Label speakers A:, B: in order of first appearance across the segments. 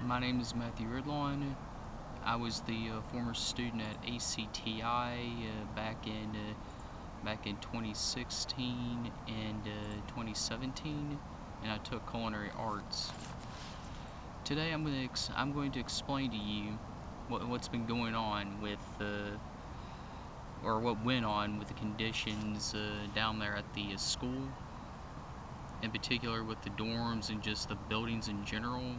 A: My name is Matthew Ridlon. I was the former student at ACTI back in 2016 and 2017, and I took culinary arts. Today I'm going to explain to you what's been going on with or what went on with the conditions down there at the school, in particular with the dorms and just the buildings in general.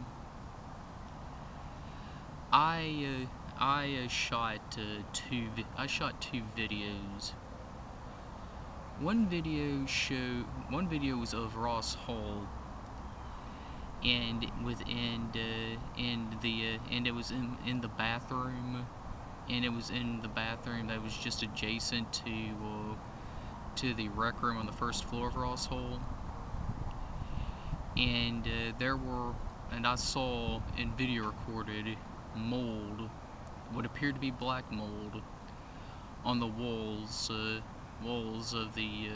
A: I shot two videos. One video was of Ross Hall, and it was in the bathroom, and it was in the bathroom that was just adjacent to the rec room on the first floor of Ross Hall. And I saw in video recorded mold, what appeared to be black mold, on the walls of the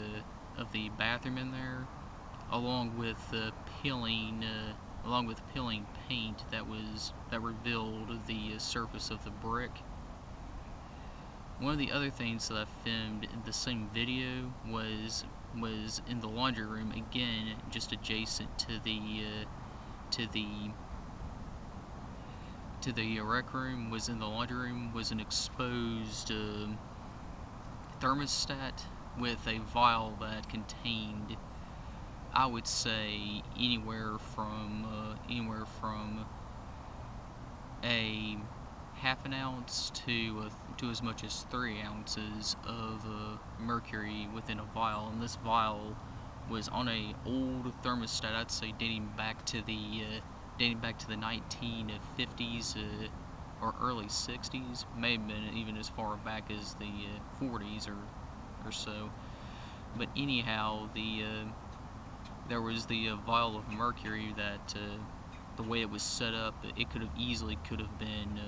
A: bathroom in there, along with peeling paint that revealed the surface of the brick. One of the other things that I filmed in the same video was in the laundry room, again just adjacent to the rec room. Was in the laundry room was an exposed thermostat with a vial that contained, I would say, anywhere from a half an ounce to as much as 3 ounces of mercury within a vial. And this vial was on a old thermostat, I'd say dating back to the 1950s or early 60s, may have been even as far back as the 40s or so. But anyhow, there was the vial of mercury that the way it was set up, it could have been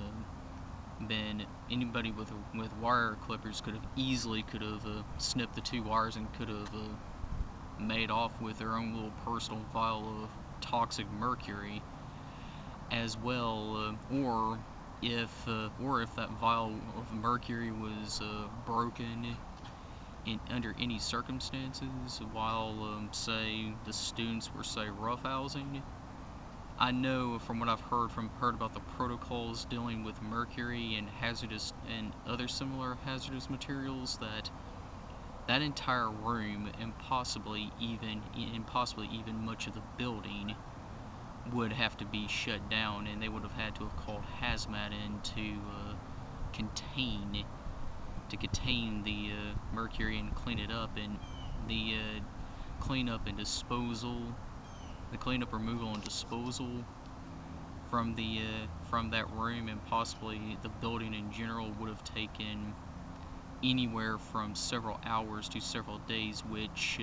A: anybody with wire clippers could have snipped the two wires and could have made off with their own little personal vial of toxic mercury as well, or if that vial of mercury was broken under any circumstances while say the students were roughhousing. I know from what I've heard about the protocols dealing with mercury and hazardous and other similar hazardous materials, that entire room and possibly even much of the building would have to be shut down, and they would have had to have called hazmat in to contain the mercury and clean it up. And the cleanup, removal, and disposal from that room and possibly the building in general would have taken anywhere from several hours to several days, which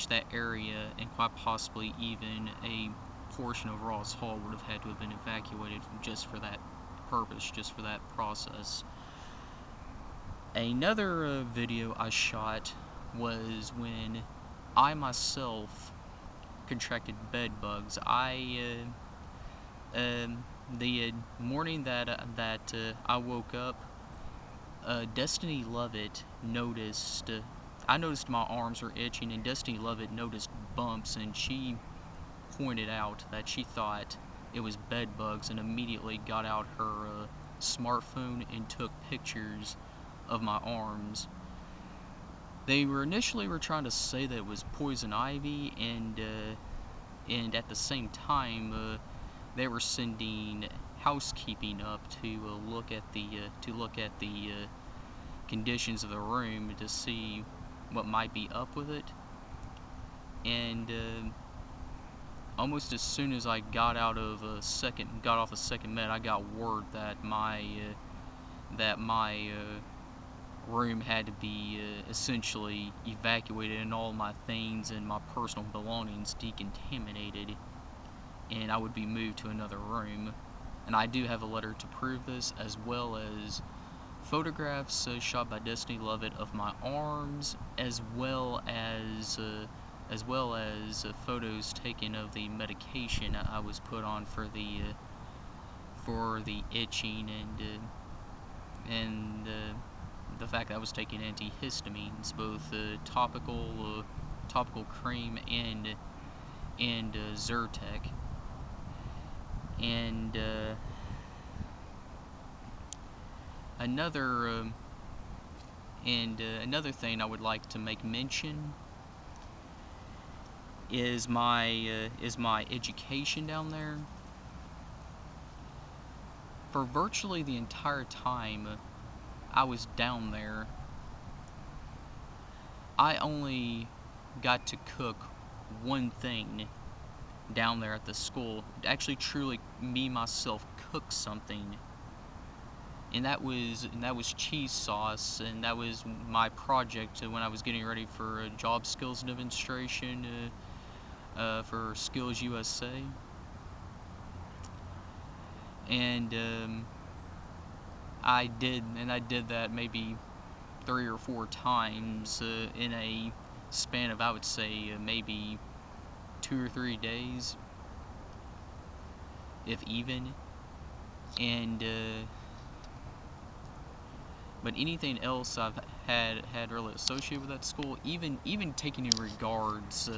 A: that area and quite possibly even a portion of Ross Hall would have had to have been evacuated just for that purpose, just for that process. Another video I shot was when I myself contracted bed bugs. The morning that I woke up, Destiny Lovett noticed. I noticed my arms were itching, and Destiny Lovett noticed bumps, and she pointed out that she thought it was bed bugs, and immediately got out her smartphone and took pictures of my arms. They were initially trying to say that it was poison ivy, and at the same time they were sending housekeeping up to look at the conditions of the room to see what might be up with it. And almost as soon as I got off the second med, I got word that my room had to be essentially evacuated and all my things and my personal belongings decontaminated, and I would be moved to another room. And I do have a letter to prove this, as well as photographs shot by Destiny Lovett of my arms, as well as photos taken of the medication I was put on for the for the itching and the fact that I was taking antihistamines, both topical cream and Zyrtec. And another thing I would like to make mention is my education down there. For virtually the entire time I was down there, I only got to cook one thing down there at the school. Actually, truly, me myself cook something, and that was cheese sauce, and that was my project when I was getting ready for a job skills demonstration for Skills USA. And I did that maybe 3 or 4 times in a span of, I would say, maybe 2 or 3 days, if even. And but anything else I've had really associated with that school, even taking in regards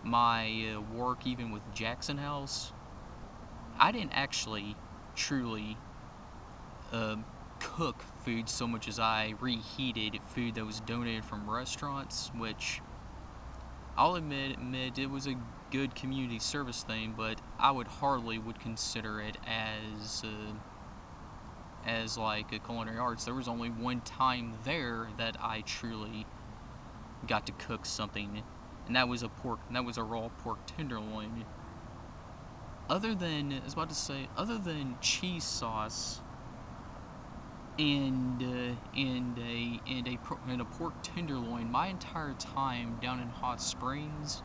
A: my work even with Jackson House, I didn't actually truly cook food so much as I reheated food that was donated from restaurants, which I'll admit it was a good community service thing, but I would consider it as like a culinary arts. There was only one time there that I truly got to cook something, and that was a raw pork tenderloin. Other than cheese sauce and a pork tenderloin, my entire time down in Hot Springs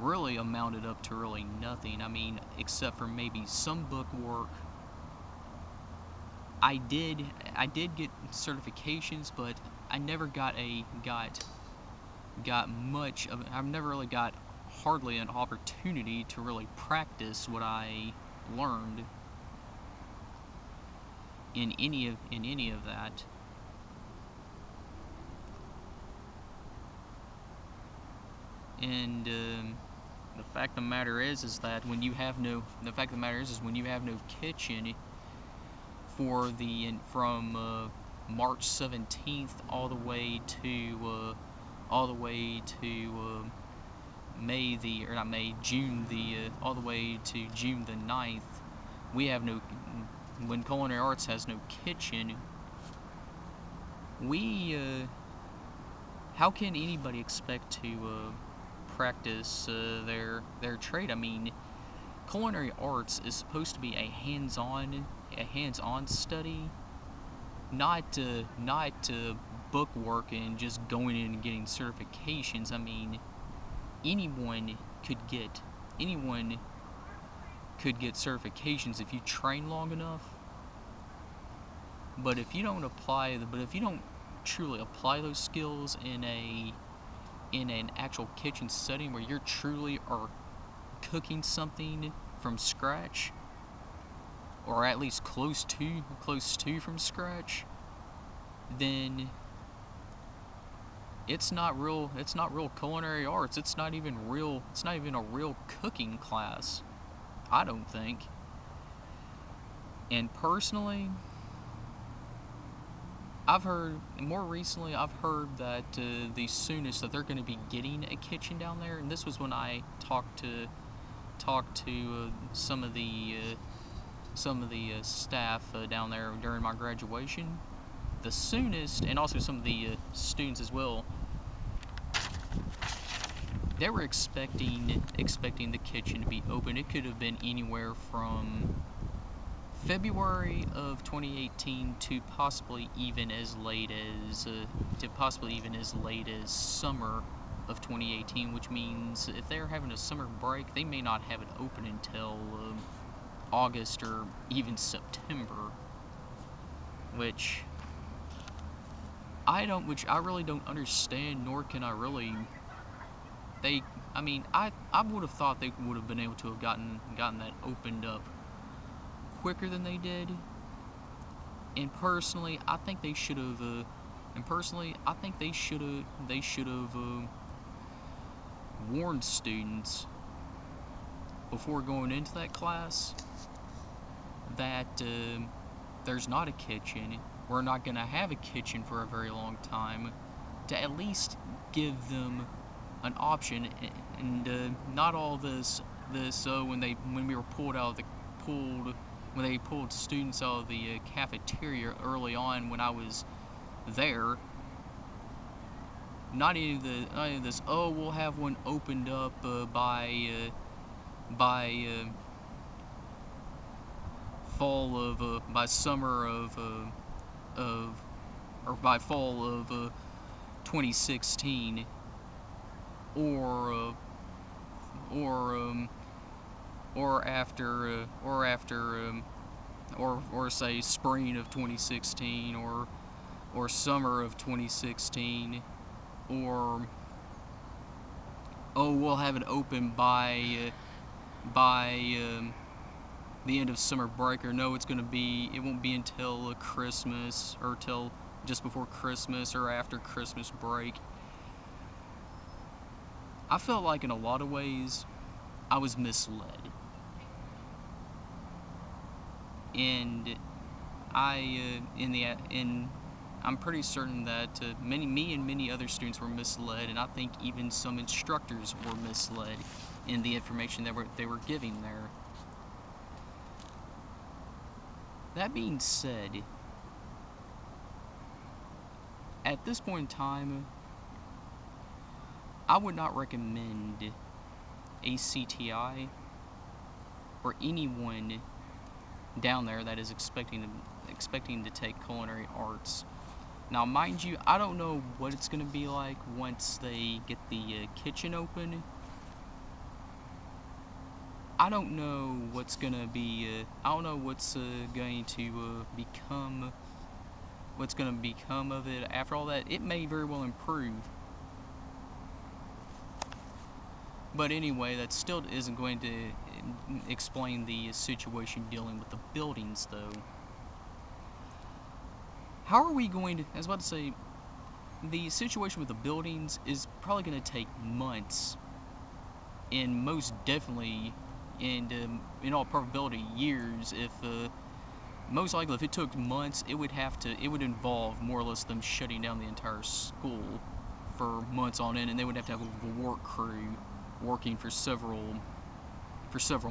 A: really amounted up to really nothing. I mean, except for maybe some book work. I did get certifications, but I never got much of it. I've never really got hardly an opportunity to really practice what I learned in any of that. And the fact of the matter is that when you have no kitchen from March 17th all the way to all the way to June the 9th, we have no. When culinary arts has no kitchen, how can anybody expect to practice their trade? I mean, culinary arts is supposed to be a hands-on study, not book work and just going in and getting certifications. I mean, anyone could get certifications if you train long enough. But if you don't truly apply those skills in an actual kitchen setting where you're truly are cooking something from scratch, or at least close to from scratch, then it's not real culinary arts. It's not even a real cooking class, I don't think. And personally, more recently I've heard that the soonest that they're going to be getting a kitchen down there, and this was when I talked to some of the staff down there during my graduation. The soonest, and also some of the students as well, they were expecting the kitchen to be open. It could have been anywhere from February of 2018 to possibly even as late as summer of 2018, which means if they're having a summer break, they may not have it open until August or even September, which I really don't understand, nor can I really. I mean, I would have thought they would have been able to have gotten that opened up quicker than they did. And personally, I think they should have. They should have warned students before going into that class that there's not a kitchen. We're not going to have a kitchen for a very long time. To at least give them an option, and not all this when we were when they pulled students out of the cafeteria early on when I was there. Not any of this. Oh, we'll have one opened up by summer or by fall of 2016, or say spring of 2016, or summer of 2016, or oh, we'll have it open by the end of summer break, or no, it won't be until Christmas, or till just before Christmas or after Christmas break. I felt like in a lot of ways I was misled, and I'm pretty certain that me and many other students were misled, and I think even some instructors were misled in the information that they were giving there. That being said, at this point in time, I would not recommend ACTI for anyone down there that is expecting to take culinary arts. Now, mind you, I don't know what it's going to be like once they get the kitchen open. I don't know what's going to be. I don't know what's going to become. What's going to become of it after all that. It may very well improve. But anyway, that still isn't going to explain the situation dealing with the buildings, though. How are we going to, I was about to say, the situation with the buildings is probably going to take months, and most definitely, and in all probability, years. Most likely, if it took months, it would involve more or less them shutting down the entire school for months on end, and they would have to have a work crew working for several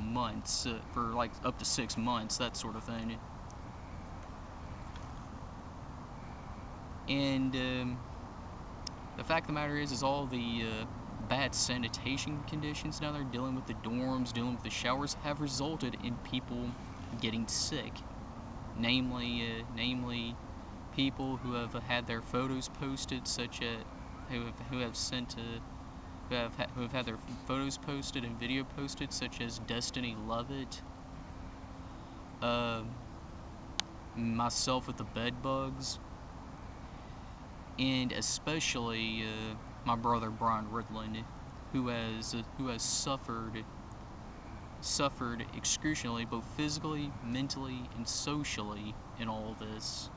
A: months, for like up to 6 months, that sort of thing. And the fact of the matter is all the bad sanitation conditions down there, dealing with the dorms, dealing with the showers, have resulted in people getting sick. Namely, people who have had their photos posted, who have had their photos posted and video posted, such as Destiny Lovett, myself with the bed bugs, and especially my brother Brian Ridlon, who has suffered excruciatingly, both physically, mentally, and socially in all of this.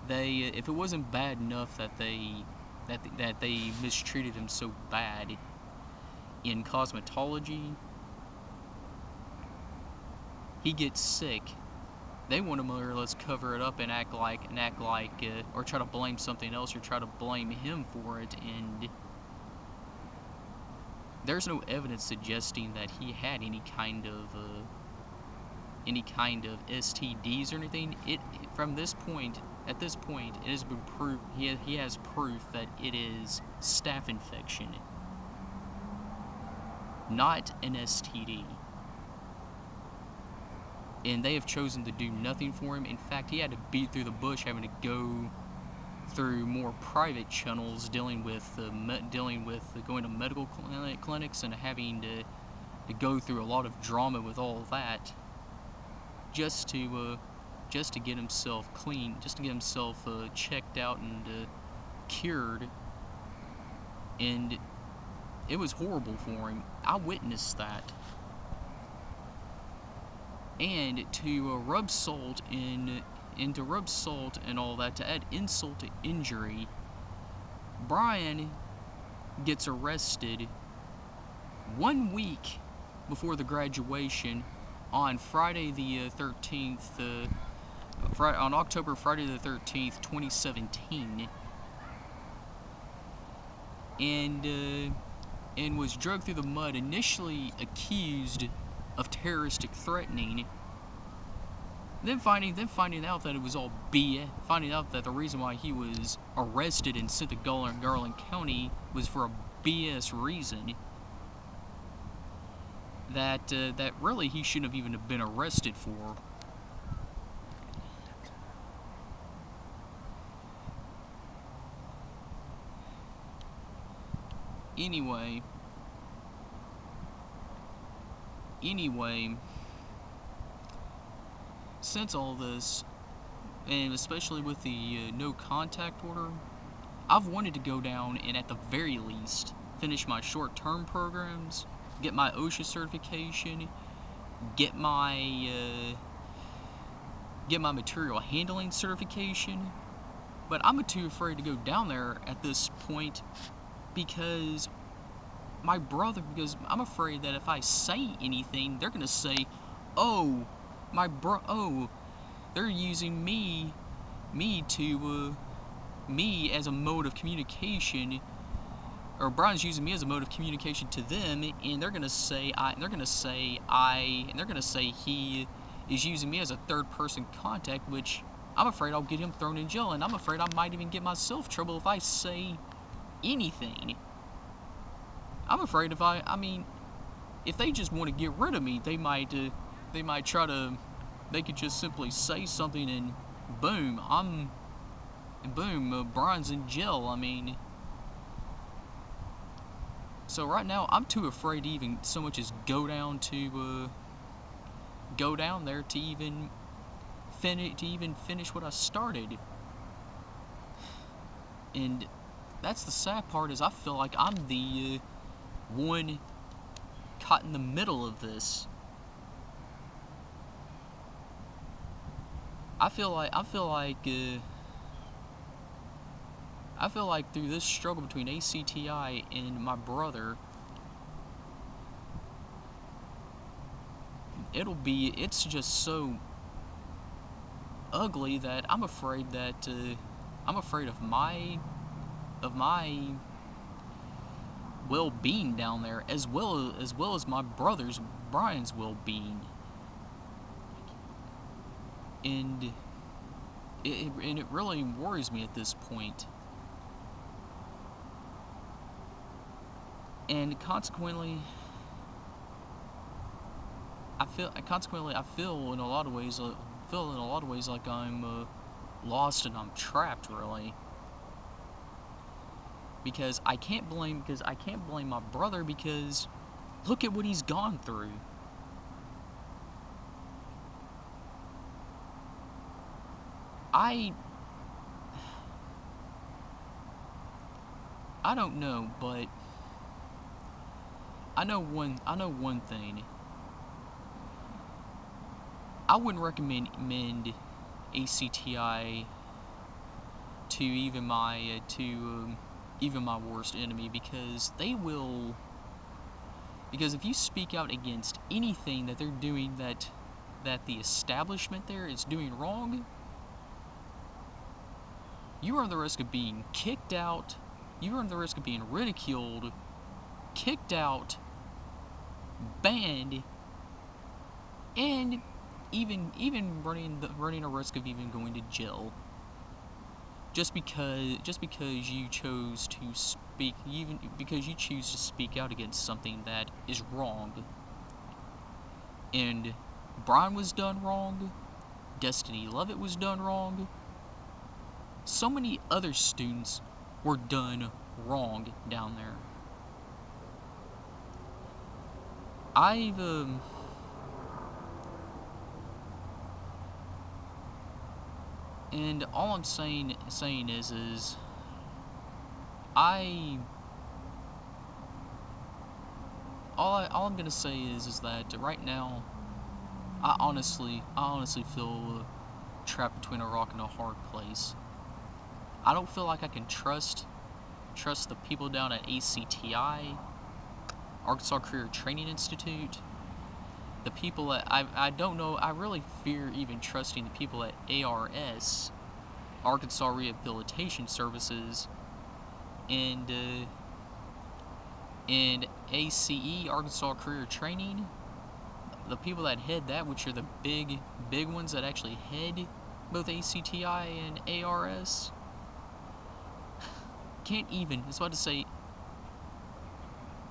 A: If it wasn't bad enough that they mistreated him so bad in cosmetology, he gets sick. They want to more or less cover it up and act like, or try to blame something else, or try to blame him for it, and there's no evidence suggesting that he had any kind of STDs or anything. At this point, it has been proved. He has proof that it is staph infection, not an STD. And they have chosen to do nothing for him. In fact, he had to beat through the bush, having to go through more private channels, dealing with going to medical clinics and having to go through a lot of drama with all that, just to get himself clean, just to get himself checked out and cured. and it was horrible for him. I witnessed that. And to rub salt in, and to rub salt and all that, to add insult to injury, Brian gets arrested 1 week before the graduation on Friday the 13th, on October Friday the 13th, 2017, and was dragged through the mud, initially accused of terroristic threatening, then finding out that it was all BS, finding out that the reason why he was arrested and sent to Garland County was for a BS reason, that really he shouldn't have even have been arrested for. Anyway, since all this, and especially with the no contact order, I've wanted to go down and at the very least finish my short-term programs, get my OSHA certification, get my material handling certification. But I'm too afraid to go down there at this point because I'm afraid that if I say anything, they're gonna say, oh, they're using me as a mode of communication, or Brian's using me as a mode of communication to them, and they're gonna say he is using me as a third-person contact, which I'm afraid I'll get him thrown in jail, and I'm afraid I might even get myself trouble if I say anything. I'm afraid if they just want to get rid of me, they might they could just simply say something and boom, Brian's in jail. So right now I'm too afraid to even so much as go down there to even finish what I started. And that's the sad part, is I feel like I'm the one caught in the middle of this. I feel like through this struggle between ACTI and my brother, it's just so ugly that I'm afraid of my well-being down there, as well as my brother's, Brian's, well-being. And it really worries me at this point. And consequently, I feel in a lot of ways like I'm lost and I'm trapped, really. Because I can't blame my brother, because look at what he's gone through. I don't know, but I know one thing. I wouldn't recommend ACTI to even my worst enemy, because if you speak out against anything that they're doing that the establishment there is doing wrong, you run the risk of being kicked out, you run the risk of being ridiculed, kicked out, banned, and even running a risk of even going to jail. Just because you chose to speak, even because you choose to speak out against something that is wrong. And Brian was done wrong, Destiny Lovett was done wrong, so many other students were done wrong down there. And all I'm saying is I all I'm gonna say is that right now, I honestly feel trapped between a rock and a hard place. I don't feel like I can trust the people down at ACTI, Arkansas Career Training Institute. The people at I don't know. I really fear even trusting the people at ARS, Arkansas Rehabilitation Services, and ACE, Arkansas Career Training. The people that head that, which are the big ones that actually head both ACTI and ARS, can't even. I was about to say,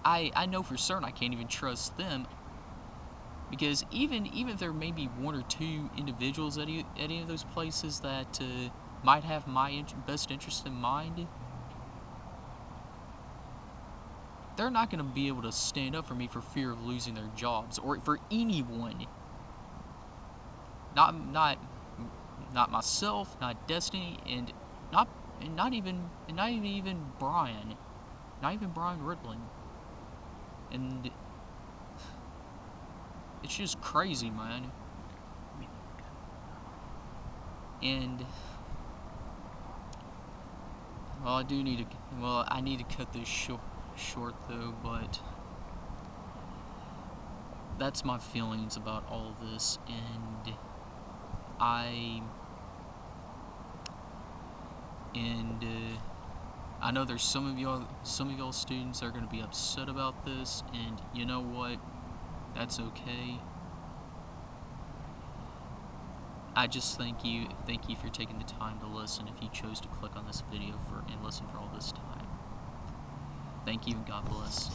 A: I know for certain I can't even trust them, because even if there may be one or two individuals at any of those places that might have my best interest in mind, they're not going to be able to stand up for me for fear of losing their jobs, or for anyone. Not myself, not Destiny, and not even Brian, not even Brian Ridlon. And it's just crazy, man. And well, I need to cut this short though, but that's my feelings about all of this. And I know there's some of y'all students that are going to be upset about this, and you know what? That's okay. I just thank you for taking the time to listen. If you chose to click on this video and listen for all this time, thank you and God bless.